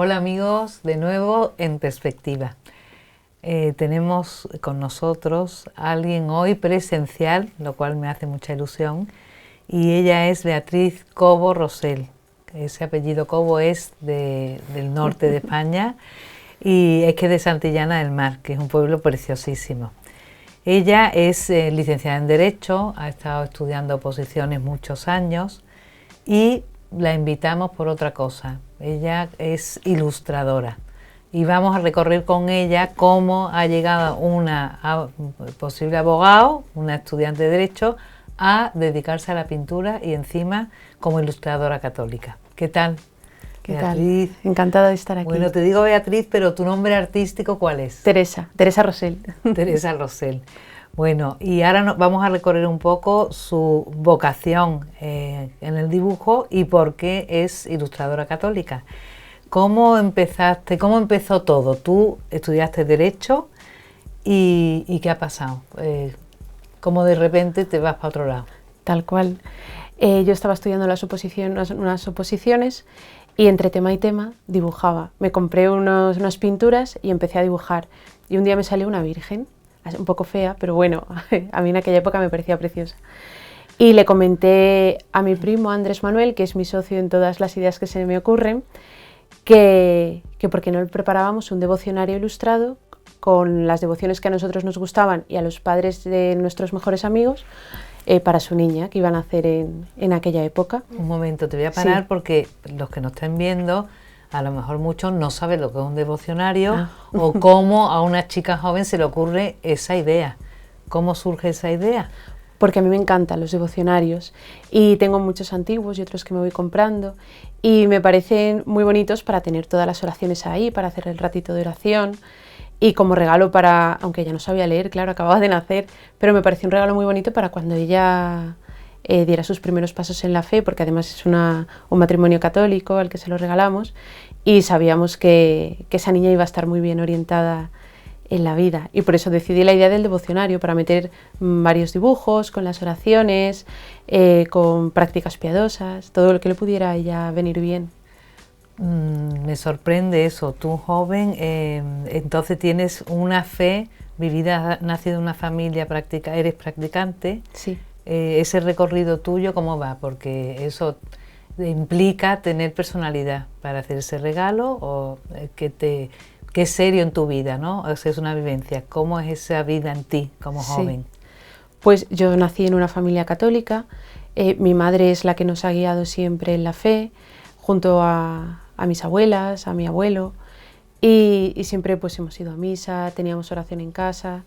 Hola amigos, de nuevo en Perspectiva. Tenemos con nosotros a alguien hoy presencial, lo cual me hace mucha ilusión, y ella es Beatriz Cobo Rosell. Ese apellido Cobo es del norte de España y es que de Santillana del Mar, que es un pueblo preciosísimo. Ella es licenciada en Derecho, ha estado estudiando oposiciones muchos años y la invitamos por otra cosa. Ella es ilustradora y vamos a recorrer con ella cómo ha llegado una posible abogado, una estudiante de Derecho, a dedicarse a la pintura y encima como ilustradora católica. ¿Qué tal? ¿Qué Beatriz? tal? Encantada de estar aquí. Bueno, te digo Beatriz, pero tu nombre artístico, ¿cuál es? Teresa Rosell. Teresa Rosell. Bueno, y ahora vamos a recorrer un poco su vocación en el dibujo y por qué es ilustradora católica. ¿Cómo empezaste? ¿Cómo empezó todo? Tú estudiaste Derecho y ¿qué ha pasado? ¿Cómo de repente te vas para otro lado? Tal cual. Yo estaba estudiando unas oposiciones y entre tema y tema dibujaba. Me compré unas pinturas y empecé a dibujar. Y un día me salió una virgen, un poco fea, pero bueno, a mí en aquella época me parecía preciosa. Y le comenté a mi primo Andrés Manuel, que es mi socio en todas las ideas que se me ocurren, que por qué no le preparábamos un devocionario ilustrado con las devociones que a nosotros nos gustaban y a los padres de nuestros mejores amigos para su niña, que iban a hacer en aquella época. Un momento, te voy a parar Sí. porque los que nos estén viendo, a lo mejor muchos no saben lo que es un devocionario o cómo a una chica joven se le ocurre esa idea. ¿Cómo surge esa idea? Porque a mí me encantan los devocionarios y tengo muchos antiguos y otros que me voy comprando y me parecen muy bonitos para tener todas las oraciones ahí, para hacer el ratito de oración y como regalo para, aunque ella no sabía leer, claro, acababa de nacer, pero me pareció un regalo muy bonito para cuando ella diera sus primeros pasos en la fe, porque además es un matrimonio católico al que se lo regalamos y sabíamos que esa niña iba a estar muy bien orientada en la vida y por eso decidí la idea del devocionario para meter varios dibujos con las oraciones, con prácticas piadosas, todo lo que le pudiera a ella venir bien. Me sorprende eso, tú joven, entonces tienes una fe vivida, nacido en una familia eres practicante. Sí. Ese recorrido tuyo, ¿cómo va? Porque eso implica tener personalidad para hacer ese regalo o que es serio en tu vida, ¿no? O sea, es una vivencia. ¿Cómo es esa vida en ti como joven? Pues yo nací en una familia católica, mi madre es la que nos ha guiado siempre en la fe, junto a mis abuelas, a mi abuelo, y siempre pues hemos ido a misa, teníamos oración en casa,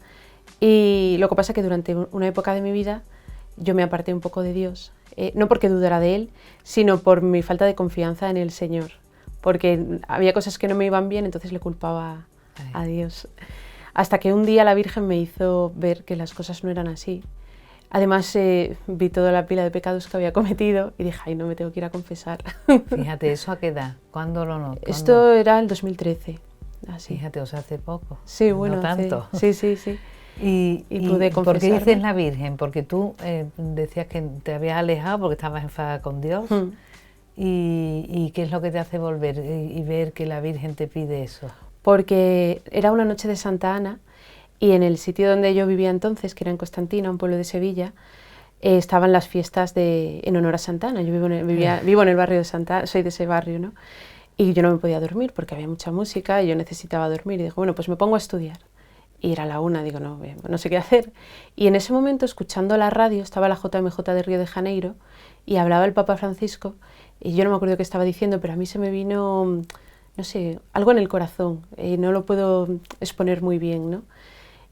y lo que pasa es que durante una época de mi vida yo me aparté un poco de Dios, no porque dudara de Él, sino por mi falta de confianza en el Señor, porque había cosas que no me iban bien, entonces le culpaba a Dios. Hasta que un día la Virgen me hizo ver que las cosas no eran así. Además, vi toda la pila de pecados que había cometido y dije, ay, no me tengo que ir a confesar. Fíjate, ¿eso a qué edad? ¿Cuándo lo notas? Esto era el 2013. Así. Fíjate, o sea, hace poco. Sí, bueno, no tanto. Sí. Y pude confesarme. ¿Por qué dices la Virgen? Porque tú decías que te habías alejado porque estabas enfadada con Dios. ¿Y qué es lo que te hace volver y ver que la Virgen te pide eso? Porque era una noche de Santa Ana y en el sitio donde yo vivía entonces, que era en Constantina, un pueblo de Sevilla, estaban las fiestas en honor a Santa Ana. Yo vivo en el barrio de Santa Ana, soy de ese barrio, ¿no? Y yo no me podía dormir porque había mucha música y yo necesitaba dormir. Y digo, bueno, pues me pongo a estudiar. Y era la 1, digo, no sé qué hacer. Y en ese momento, escuchando la radio, estaba la JMJ de Río de Janeiro y hablaba el Papa Francisco y yo no me acuerdo qué estaba diciendo, pero a mí se me vino, no sé, algo en el corazón y no lo puedo exponer muy bien, ¿no?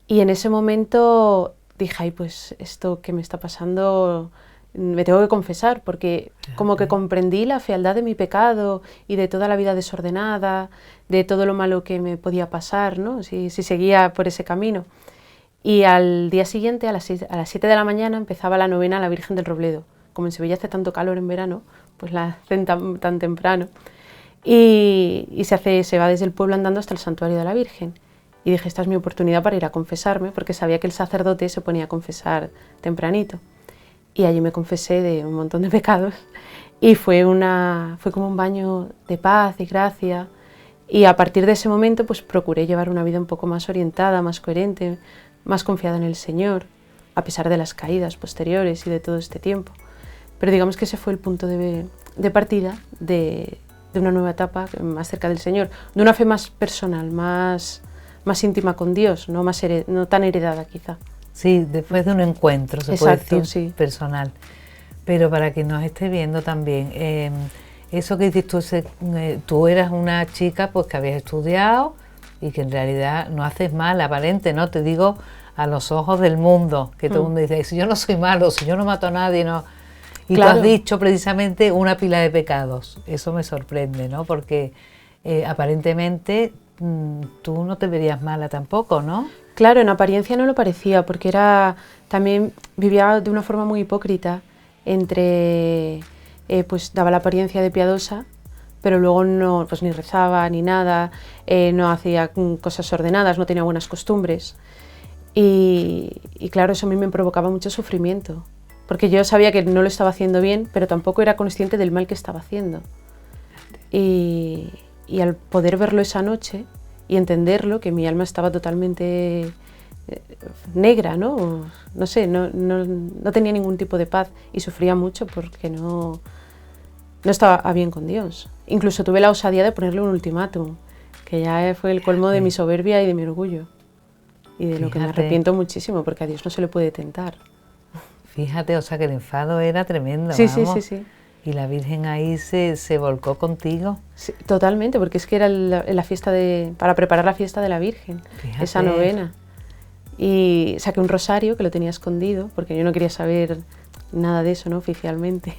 Y en ese momento dije, ay, pues esto que me está pasando me tengo que confesar, porque como que comprendí la fealdad de mi pecado y de toda la vida desordenada, de todo lo malo que me podía pasar, ¿no? Si seguía por ese camino. Y al día siguiente, a las 7 de la mañana, empezaba la novena a la Virgen del Robledo. Como en Sevilla hace tanto calor en verano, pues la hacen tan temprano. Y se va desde el pueblo andando hasta el santuario de la Virgen. Y dije, esta es mi oportunidad para ir a confesarme, porque sabía que el sacerdote se ponía a confesar tempranito. Y allí me confesé de un montón de pecados y fue como un baño de paz y gracia Y a partir de ese momento pues procuré llevar una vida un poco más orientada, más coherente, más confiada en el Señor, a pesar de las caídas posteriores y de todo este tiempo. Pero digamos que ese fue el punto de partida de una nueva etapa más cerca del Señor, de una fe más personal, más íntima con Dios, no tan heredada quizá. Sí, después de un encuentro, se Exacto, puede decir, sí. personal. Pero para quien nos esté viendo también, eso que dices tú, tú eras una chica pues que habías estudiado y que en realidad no haces mal, aparente, ¿no? Te digo a los ojos del mundo, que todo el mundo dice, si yo no soy malo, si yo no mato a nadie, no. Y claro, tú has dicho precisamente una pila de pecados. Eso me sorprende, ¿no? Porque aparentemente tú no te verías mala tampoco, ¿no? Claro, en apariencia no lo parecía, porque también vivía de una forma muy hipócrita, pues daba la apariencia de piadosa, pero luego no, pues ni rezaba ni nada, no hacía cosas ordenadas, no tenía buenas costumbres. Y claro, eso a mí me provocaba mucho sufrimiento, porque yo sabía que no lo estaba haciendo bien, pero tampoco era consciente del mal que estaba haciendo. Y al poder verlo esa noche y entenderlo, que mi alma estaba totalmente negra, ¿no? No sé, no tenía ningún tipo de paz y sufría mucho porque no estaba bien con Dios. Incluso tuve la osadía de ponerle un ultimátum, que ya fue el colmo de mi soberbia y de mi orgullo. Y de lo que me arrepiento muchísimo, porque a Dios no se le puede tentar. Fíjate, o sea que el enfado era tremendo, sí, vamos. Sí. Y la Virgen ahí se volcó contigo. Sí, totalmente, porque es que era la fiesta para preparar la fiesta de la Virgen, Fíjate. Esa novena. Y saqué un rosario que lo tenía escondido, porque yo no quería saber nada de eso, ¿no? Oficialmente.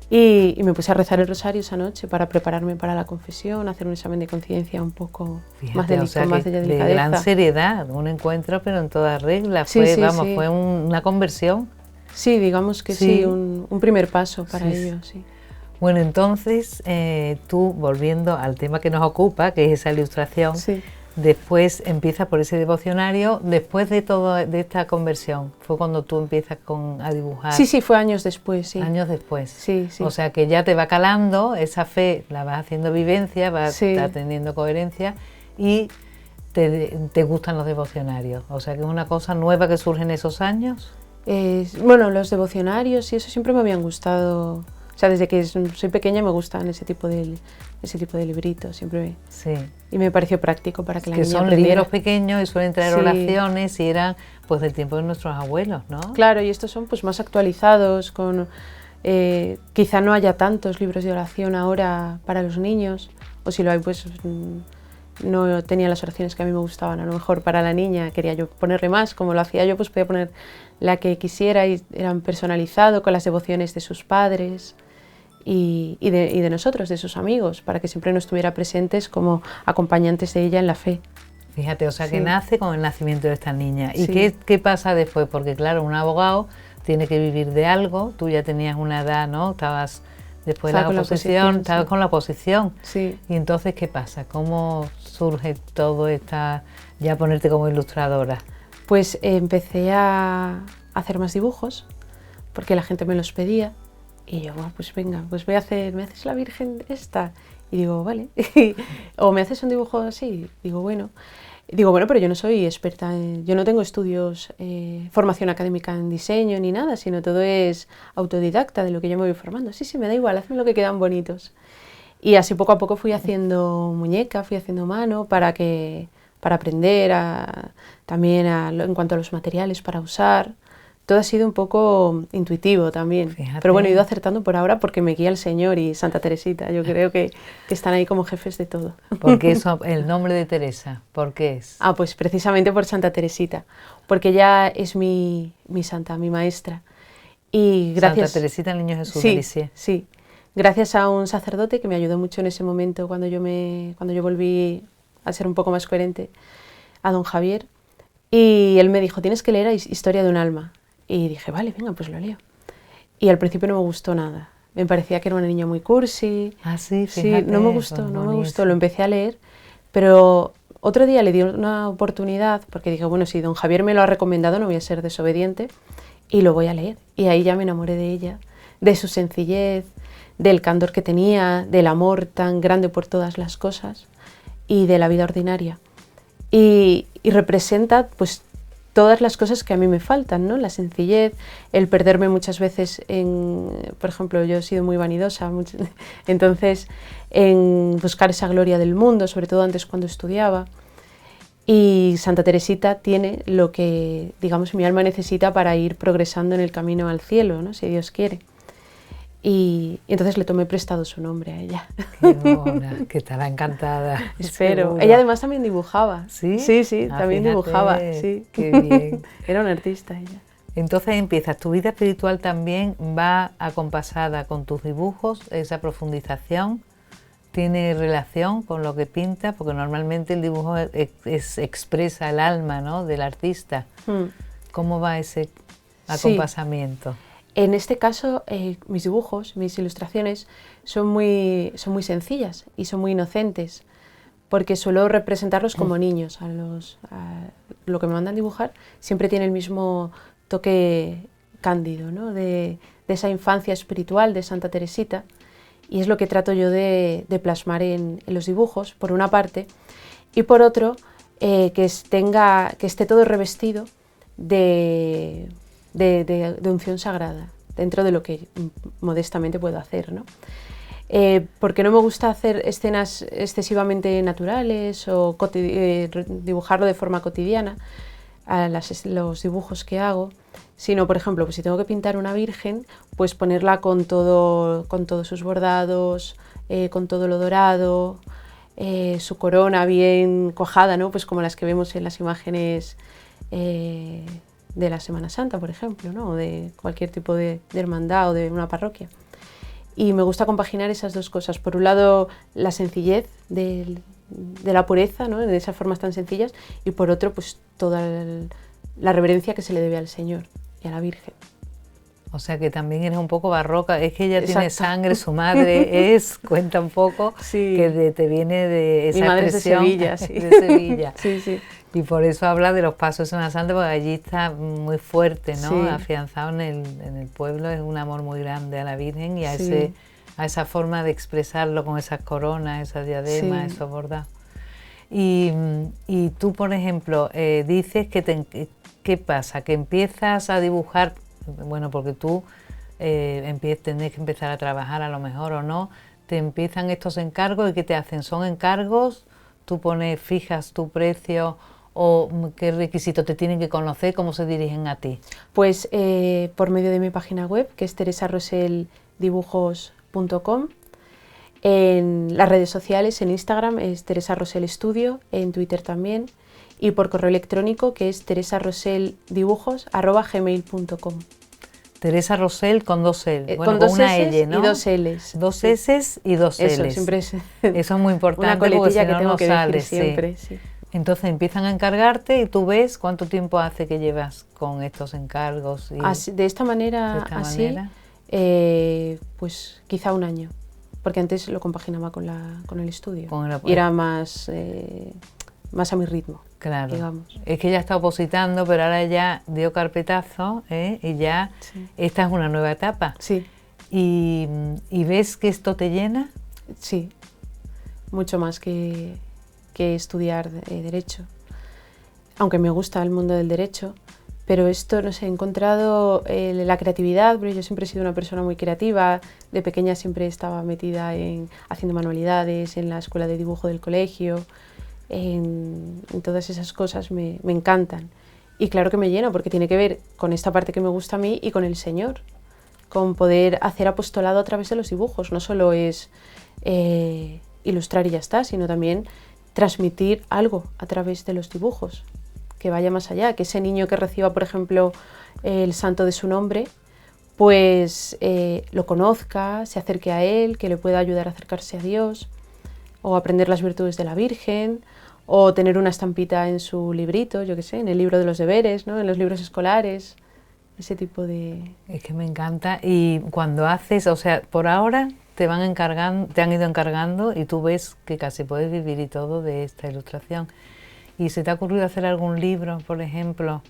Y me puse a rezar el rosario esa noche para prepararme para la confesión, hacer un examen de conciencia un poco más delicadeza. De gran seriedad, un encuentro pero en toda regla, fue una conversión. Sí, digamos que sí, un primer paso para ello, sí. Bueno, entonces tú, volviendo al tema que nos ocupa, que es esa ilustración, después empiezas por ese devocionario, después de esta conversión, fue cuando tú empiezas a dibujar. Sí, fue años después, sí. Años después. Sí. O sea que ya te va calando, esa fe la vas haciendo vivencia, vas teniendo coherencia y te gustan los devocionarios. O sea que es una cosa nueva que surge en esos años. Bueno, los devocionarios y eso siempre me habían gustado. O sea, desde que soy pequeña me gustan ese tipo de libritos, siempre. Sí. Y me pareció práctico para que la niña son aprendiera. Libros pequeños y suelen traer oraciones y eran pues del tiempo de nuestros abuelos, ¿no? Claro, y estos son pues más actualizados, quizá no haya tantos libros de oración ahora para los niños, o si lo hay pues no tenía las oraciones que a mí me gustaban. A lo mejor para la niña quería yo ponerle más, como lo hacía yo, pues podía poner la que quisiera y eran personalizados con las devociones de sus padres y de nosotros, de sus amigos, para que siempre nos estuviera presentes como acompañantes de ella en la fe. Fíjate, o sea que nace con el nacimiento de esta niña. ¿Y qué pasa después? Porque claro, un abogado tiene que vivir de algo, tú ya tenías una edad, ¿no? Estabas después de la oposición, estabas con la oposición. Sí. Y entonces, ¿qué pasa? ¿Cómo surge todo ya ponerte como ilustradora? Pues empecé a hacer más dibujos, porque la gente me los pedía, y yo, bueno, pues venga, pues ¿me haces la Virgen esta? Y digo, vale. O ¿me haces un dibujo así? Digo, bueno, pero yo no soy experta, yo no tengo estudios, formación académica en diseño ni nada, sino todo es autodidacta de lo que yo me voy formando. Sí, me da igual, hazme lo que quedan bonitos. Y así poco a poco fui haciendo muñeca, fui haciendo mano para aprender también en cuanto a los materiales para usar. Todo ha sido un poco intuitivo también. Fíjate. Pero bueno, he ido acertando por ahora porque me guía el Señor y Santa Teresita. Yo creo que están ahí como jefes de todo. ¿Por qué el nombre de Teresa? ¿Por qué es? Pues precisamente por Santa Teresita, porque ella es mi santa, mi maestra. Y gracias, Santa Teresita, el Niño Jesús de Lisieux. Sí. Gracias a un sacerdote que me ayudó mucho en ese momento cuando yo volví a ser un poco más coherente, a don Javier. Y él me dijo, tienes que leer Historia de un alma. Y dije, vale, venga, pues lo leo. Y al principio no me gustó nada. Me parecía que era una niña muy cursi. Sí, fíjate. Sí, no me gustó. Lo empecé a leer, pero otro día le di una oportunidad, porque dije, bueno, si don Javier me lo ha recomendado, no voy a ser desobediente, y lo voy a leer. Y ahí ya me enamoré de ella, de su sencillez, del candor que tenía, del amor tan grande por todas las cosas. y de la vida ordinaria. Y representa pues todas las cosas que a mí me faltan, ¿no? La sencillez, el perderme muchas veces en, por ejemplo, yo he sido muy vanidosa, entonces en buscar esa gloria del mundo, sobre todo antes cuando estudiaba. Y Santa Teresita tiene lo que, digamos, mi alma necesita para ir progresando en el camino al cielo, ¿no? Si Dios quiere. Y entonces le tomé prestado su nombre a ella. Qué mona, que estará encantada. Espero. Seguro. Ella además también dibujaba. ¿Sí? Sí, sí, también fíjate, dibujaba. Sí. Qué bien. Era una artista ella. Entonces empiezas, tu vida espiritual también va acompasada con tus dibujos, esa profundización tiene relación con lo que pintas, porque normalmente el dibujo expresa el alma, ¿no?, del artista. ¿Cómo va ese acompasamiento? Sí. En este caso, mis dibujos, mis ilustraciones son muy sencillas y son muy inocentes, porque suelo representarlos como niños. Lo que me mandan dibujar siempre tiene el mismo toque cándido, ¿no?, de esa infancia espiritual de Santa Teresita, y es lo que trato yo de plasmar en los dibujos, por una parte, y por otro, que esté todo revestido de unción sagrada, dentro de lo que modestamente puedo hacer, ¿no? Porque no me gusta hacer escenas excesivamente naturales o dibujarlo de forma cotidiana, los dibujos que hago, sino, por ejemplo, pues si tengo que pintar una virgen, pues ponerla con todos sus bordados, con todo lo dorado, su corona bien cuajada, ¿no?, pues como las que vemos en las imágenes de la Semana Santa, por ejemplo, ¿no?, o de cualquier tipo de hermandad o de una parroquia. Y me gusta compaginar esas dos cosas. Por un lado, la sencillez de la pureza, ¿no?, de esas formas tan sencillas, y por otro, pues toda la reverencia que se le debe al Señor y a la Virgen. O sea que también eres un poco barroca, es que ella tiene sangre, su madre cuenta un poco, sí, que te viene de esa mi madre expresión. Es de Sevilla, sí. De Sevilla. Sí, sí. Y por eso habla de los pasos de Semana Santa, porque allí está muy fuerte, ¿no? Sí. Afianzado en el pueblo, es un amor muy grande a la Virgen y a, sí. a esa forma de expresarlo con esas coronas, esas diademas, sí. esos bordados. Y tú, por ejemplo, dices que ¿qué pasa? Que empiezas a dibujar, bueno, porque tú tenés que empezar a trabajar a lo mejor o no, te empiezan estos encargos y ¿qué te hacen? ¿Son encargos? ¿Tú fijas tu precio o qué requisitos te tienen que conocer? ¿Cómo se dirigen a ti? Pues por medio de mi página web, que es teresaroseldibujos.com. En las redes sociales, en Instagram es Teresa Rosell Estudio, en Twitter también, y por correo electrónico, que es teresaroselldibujos@gmail.com. Teresa Rosell con dos L, bueno, con una L, ¿no? Y dos L's. Dos S y dos L's. Eso, siempre es eso es muy importante, una coletilla porque si que no, tengo no que sale, decir siempre. Sí. Entonces empiezan a encargarte y tú ves cuánto tiempo hace que llevas con estos encargos. De esta manera, pues quizá un año, porque antes lo compaginaba con el estudio y era más a mi ritmo. Claro, digamos. Es que ella está opositando, pero ahora ya dio carpetazo y ya esta es una nueva etapa. Sí. ¿Y ves que esto te llena? Sí, mucho más que estudiar Derecho. Aunque me gusta el mundo del Derecho, pero esto, no sé, he encontrado la creatividad, porque yo siempre he sido una persona muy creativa, de pequeña siempre estaba metida haciendo manualidades, en la escuela de dibujo del colegio, en todas esas cosas me encantan. Y claro que me llena, porque tiene que ver con esta parte que me gusta a mí y con el Señor, con poder hacer apostolado a través de los dibujos. No solo es ilustrar y ya está, sino también transmitir algo a través de los dibujos, que vaya más allá, que ese niño que reciba, por ejemplo, el santo de su nombre, pues lo conozca, se acerque a él, que le pueda ayudar a acercarse a Dios, o aprender las virtudes de la Virgen, o tener una estampita en su librito, yo qué sé, en el libro de los deberes, ¿no?, en los libros escolares, ese tipo de... Es que me encanta. Y cuando haces, o sea, por ahora te han ido encargando y tú ves que casi puedes vivir y todo de esta ilustración. ¿Y se te ha ocurrido hacer algún libro, por ejemplo,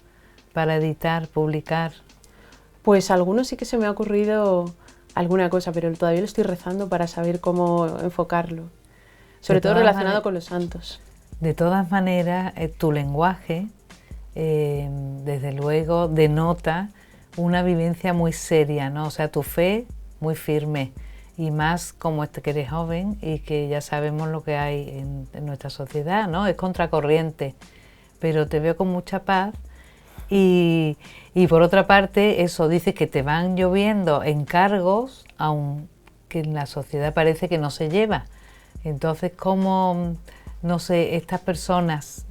para editar, publicar? Pues algunos sí que se me ha ocurrido alguna cosa, pero todavía lo estoy rezando para saber cómo enfocarlo. sobre todo relacionado con los santos. De todas maneras, tu lenguaje, desde luego, denota una vivencia muy seria, ¿no? O sea, tu fe muy firme, y más como que eres joven y que ya sabemos lo que hay en nuestra sociedad, ¿no? Es contracorriente, pero te veo con mucha paz. Y por otra parte, eso, dices que te van lloviendo encargos, aunque en la sociedad parece que no se lleva. Entonces, ¿cómo, no sé, estas personas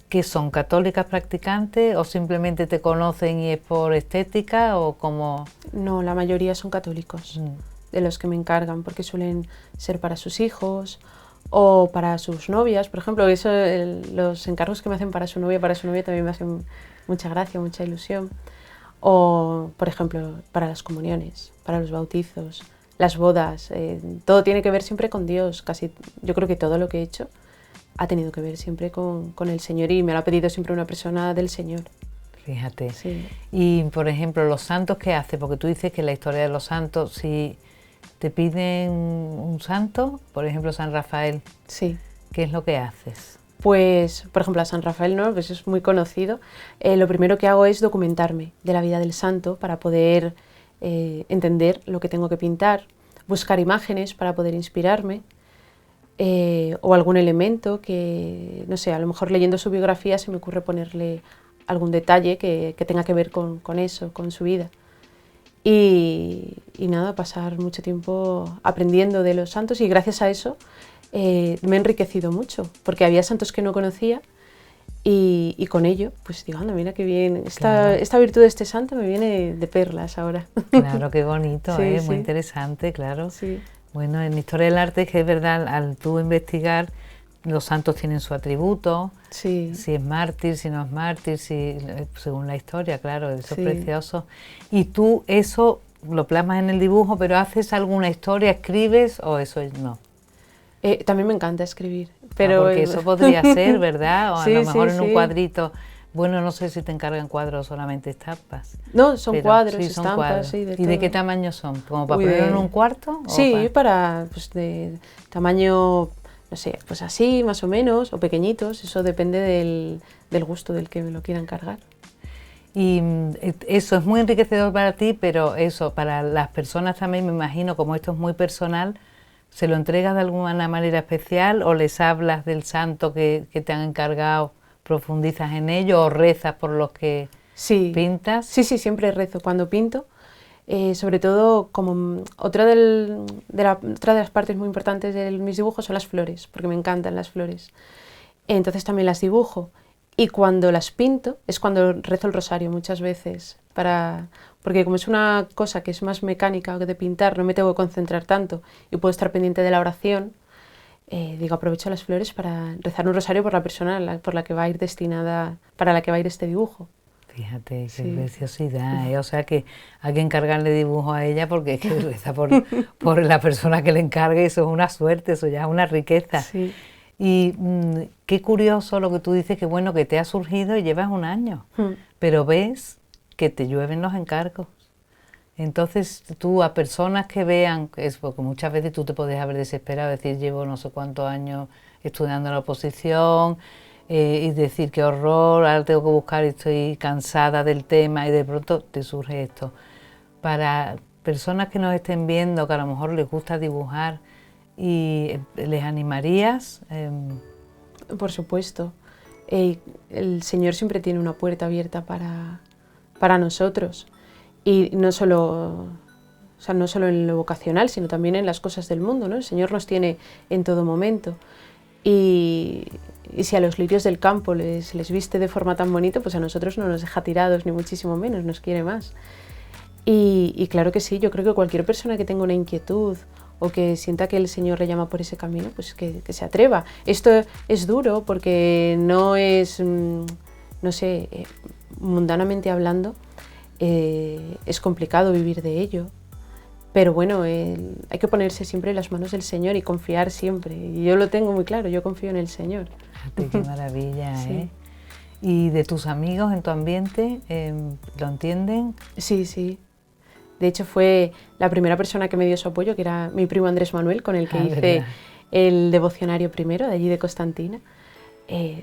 que son católicas practicantes o simplemente te conocen y es por estética o como...? No, la mayoría son católicos, de los que me encargan, porque suelen ser para sus hijos o para sus novias. Por ejemplo, los encargos que me hacen para su novia también me hacen mucha gracia, mucha ilusión. O, por ejemplo, para las comuniones, para los bautizos, las bodas, todo tiene que ver siempre con Dios. Yo creo que todo lo que he hecho ha tenido que ver siempre con el Señor, y me lo ha pedido siempre una persona del Señor. Fíjate. Sí. Y, por ejemplo, los santos que hace, porque tú dices que la historia de los santos, si te piden un santo, por ejemplo, San Rafael, sí. ¿Qué es lo que haces? Pues, por ejemplo, a San Rafael, ¿no? Pues es muy conocido. Lo primero que hago es documentarme de la vida del santo para poder entender lo que tengo que pintar, buscar imágenes para poder inspirarme, o algún elemento que, no sé, a lo mejor leyendo su biografía se me ocurre ponerle algún detalle que tenga que ver con eso, con su vida. Y nada, pasar mucho tiempo aprendiendo de los santos, y gracias a eso me he enriquecido mucho, porque había santos que no conocía y con ello, pues digo, anda, mira qué bien, esta virtud de este santo me viene de perlas ahora. Claro, qué bonito, sí, muy interesante, claro. Sí. Bueno, en Historia del Arte es que es verdad, al tú investigar, los santos tienen su atributo, sí. Si es mártir, si no es mártir, según la historia, claro, eso es precioso. Y tú eso lo plasmas en el dibujo, pero ¿haces alguna historia, escribes o eso no? También me encanta escribir, pero... porque eso podría ser, ¿verdad? O a lo mejor en un sí. cuadrito. Bueno, no sé si te encargan cuadros o solamente estampas. No, son cuadros, estampas, son cuadros. Sí, de ¿Y todo. de qué tamaño son? ¿Como para ponerlo en un cuarto? Sí, para pues, de tamaño, no sé, pues así más o menos, o pequeñitos, eso depende del gusto del que me lo quiera encargar. Y eso es muy enriquecedor para ti, pero eso, para las personas también, me imagino, como esto es muy personal, ¿se lo entregas de alguna manera especial o les hablas del santo que te han encargado, profundizas en ello o rezas por los que pintas? Sí, siempre rezo cuando pinto. Sobre todo, como otra de las partes muy importantes de mis dibujos son las flores, porque me encantan las flores. Entonces también las dibujo. Y cuando las pinto es cuando rezo el rosario muchas veces, porque como es una cosa que es más mecánica que de pintar, no me tengo que concentrar tanto y puedo estar pendiente de la oración, aprovecho las flores para rezar un rosario por la persona por la que va a ir destinada, para la que va a ir este dibujo. Fíjate, qué preciosidad, ¿eh? O sea que hay que encargarle dibujo a ella porque es que reza por la persona que le encargue, eso es una suerte, eso ya es una riqueza. Sí. Y qué curioso lo que tú dices, que bueno, que te ha surgido y llevas un año, pero ves que te llueven los encargos. Entonces tú a personas que vean, porque muchas veces tú te puedes haber desesperado, decir llevo no sé cuántos años estudiando la oposición, y decir qué horror, ahora tengo que buscar y estoy cansada del tema, y de pronto te surge esto. Para personas que nos estén viendo, que a lo mejor les gusta dibujar, ¿y les animarías? Por supuesto. El Señor siempre tiene una puerta abierta para nosotros, y no solo en lo vocacional, sino también en las cosas del mundo, ¿no? El Señor nos tiene en todo momento. Y si a los lirios del campo les viste de forma tan bonita, pues a nosotros no nos deja tirados, ni muchísimo menos, nos quiere más. Y claro que sí, yo creo que cualquier persona que tenga una inquietud o que sienta que el Señor le llama por ese camino, pues que se atreva. Esto es duro porque no es, no sé, mundanamente hablando, es complicado vivir de ello. Pero bueno, hay que ponerse siempre en las manos del Señor y confiar siempre. Y yo lo tengo muy claro, yo confío en el Señor. Qué maravilla, Sí. ¿eh? ¿Y de tus amigos en tu ambiente, lo entienden? Sí. De hecho, fue la primera persona que me dio su apoyo, que era mi primo Andrés Manuel, con el que hice ¿verdad? el devocionario primero, de allí de Constantina.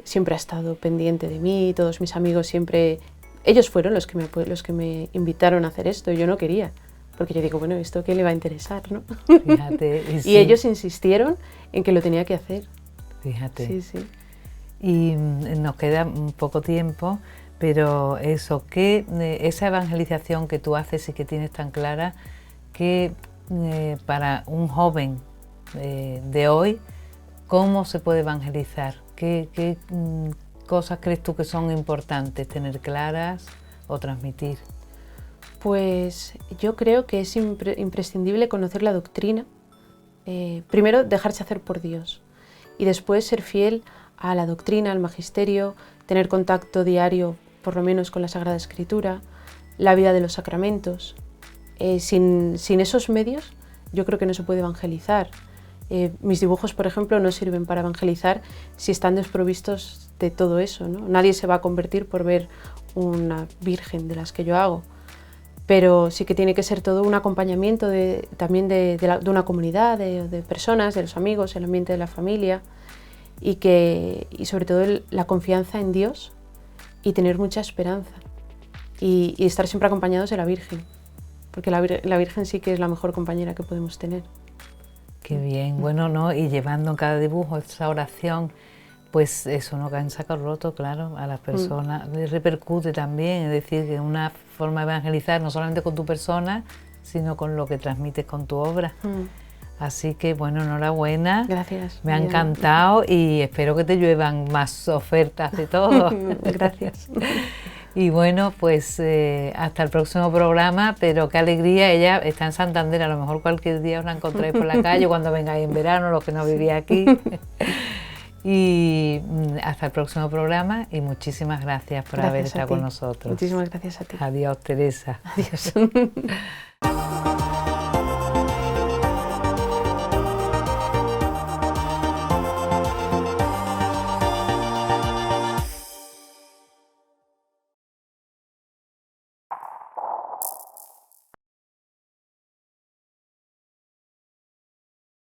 Siempre ha estado pendiente de mí, todos mis amigos siempre... Ellos fueron los que me invitaron a hacer esto, y yo no quería, porque yo digo, bueno, ¿esto qué le va a interesar, no? Fíjate. Y sí, ellos insistieron en que lo tenía que hacer. fíjate. Sí, sí. Y nos queda un poco tiempo, pero eso, que esa evangelización que tú haces y que tienes tan clara, que para un joven de hoy, ¿cómo se puede evangelizar? ¿Qué cosas crees tú que son importantes tener claras o transmitir? Pues yo creo que es imprescindible conocer la doctrina. Primero, dejarse hacer por Dios, y después ser fiel a la doctrina, al magisterio, tener contacto diario, por lo menos con la Sagrada Escritura, la vida de los sacramentos. Sin esos medios, yo creo que no se puede evangelizar. Mis dibujos, por ejemplo, no sirven para evangelizar si están desprovistos de todo eso, ¿no? Nadie se va a convertir por ver una virgen de las que yo hago, pero sí que tiene que ser todo un acompañamiento también de una comunidad, de personas, de los amigos, el ambiente de la familia, y sobre todo la confianza en Dios y tener mucha esperanza y estar siempre acompañados de la Virgen, porque la Virgen sí que es la mejor compañera que podemos tener. Qué bien, bueno, ¿no? Y llevando en cada dibujo esa oración, pues eso no cae en saco roto, claro, a las personas, les repercute también, es decir, que una forma de evangelizar no solamente con tu persona, sino con lo que transmites con tu obra. Así que, bueno, enhorabuena. Gracias. Me ha encantado y espero que te lluevan más ofertas de todo. Gracias. Y bueno, pues hasta el próximo programa, pero qué alegría, ella está en Santander, a lo mejor cualquier día os la encontráis por la calle cuando vengáis en verano, los que no vivís aquí. Y hasta el próximo programa y muchísimas gracias por haber estado con nosotros. Muchísimas gracias a ti. Adiós, Teresa. Adiós.